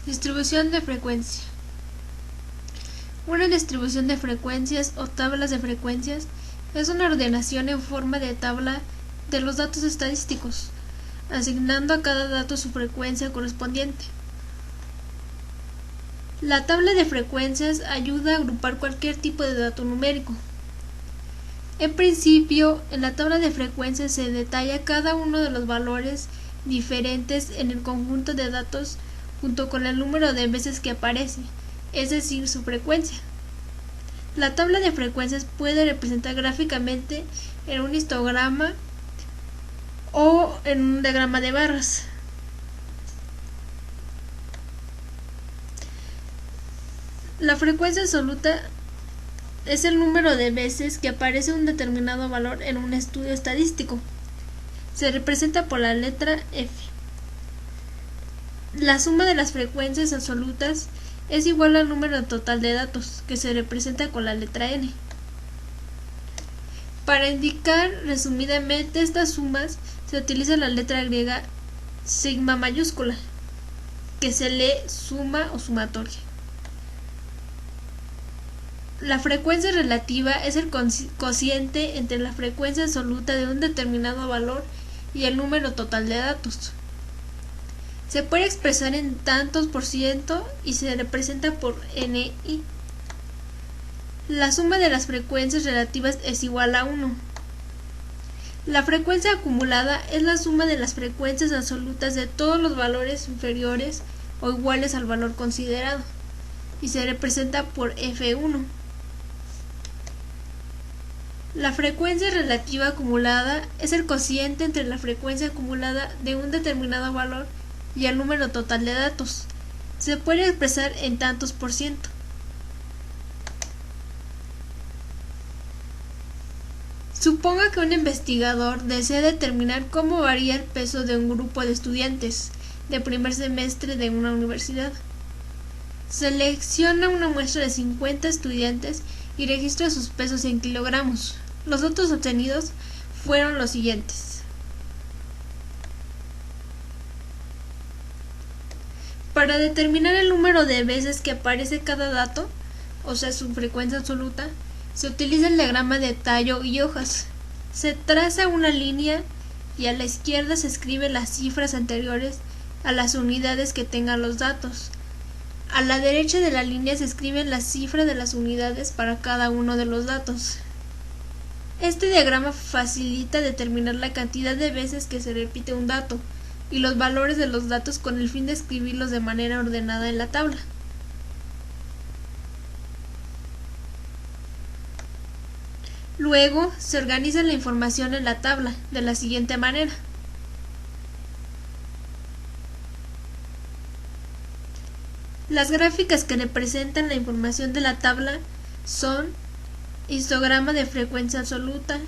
Distribución de frecuencia. Una distribución de frecuencias o tablas de frecuencias es una ordenación en forma de tabla de los datos estadísticos, asignando a cada dato su frecuencia correspondiente. La tabla de frecuencias ayuda a agrupar cualquier tipo de dato numérico. En principio, en la tabla de frecuencias se detalla cada uno de los valores diferentes en el conjunto de datos junto con el número de veces que aparece, es decir, su frecuencia. La tabla de frecuencias puede representar gráficamente en un histograma o en un diagrama de barras. La frecuencia absoluta es el número de veces que aparece un determinado valor en un estudio estadístico. Se representa por la letra F. La suma de las frecuencias absolutas es igual al número total de datos, que se representa con la letra N. Para indicar resumidamente estas sumas, se utiliza la letra griega sigma mayúscula, que se lee suma o sumatoria. La frecuencia relativa es el cociente entre la frecuencia absoluta de un determinado valor y el número total de datos. Se puede expresar en tantos por ciento y se representa por NI. La suma de las frecuencias relativas es igual a 1. La frecuencia acumulada es la suma de las frecuencias absolutas de todos los valores inferiores o iguales al valor considerado y se representa por F1. La frecuencia relativa acumulada es el cociente entre la frecuencia acumulada de un determinado valor y el número total de datos. Se puede expresar en tantos por ciento. Suponga que un investigador desea determinar cómo varía el peso de un grupo de estudiantes de primer semestre de una universidad. Selecciona una muestra de 50 estudiantes y registra sus pesos en kilogramos. Los datos obtenidos fueron los siguientes. Para determinar el número de veces que aparece cada dato, o sea su frecuencia absoluta, se utiliza el diagrama de tallo y hojas. Se traza una línea y a la izquierda se escriben las cifras anteriores a las unidades que tengan los datos. A la derecha de la línea se escriben las cifras de las unidades para cada uno de los datos. Este diagrama facilita determinar la cantidad de veces que se repite un dato y los valores de los datos con el fin de escribirlos de manera ordenada en la tabla. Luego, se organiza la información en la tabla de la siguiente manera. Las gráficas que representan la información de la tabla son histograma de frecuencia absoluta,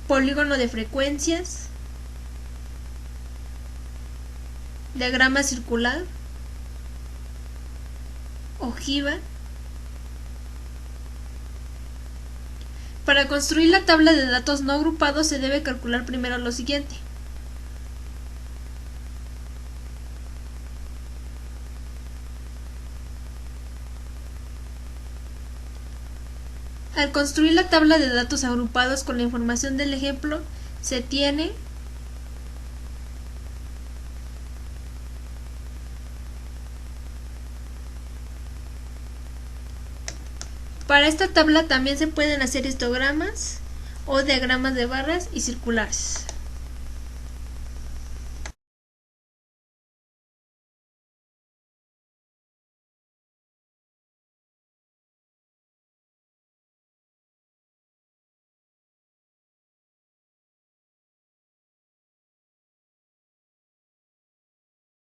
polígono de frecuencias, diagrama circular, ojiva. Para construir la tabla de datos no agrupados se debe calcular primero lo siguiente. Al construir la tabla de datos agrupados con la información del ejemplo, se tiene Para esta tabla también se pueden hacer histogramas o diagramas de barras y circulares.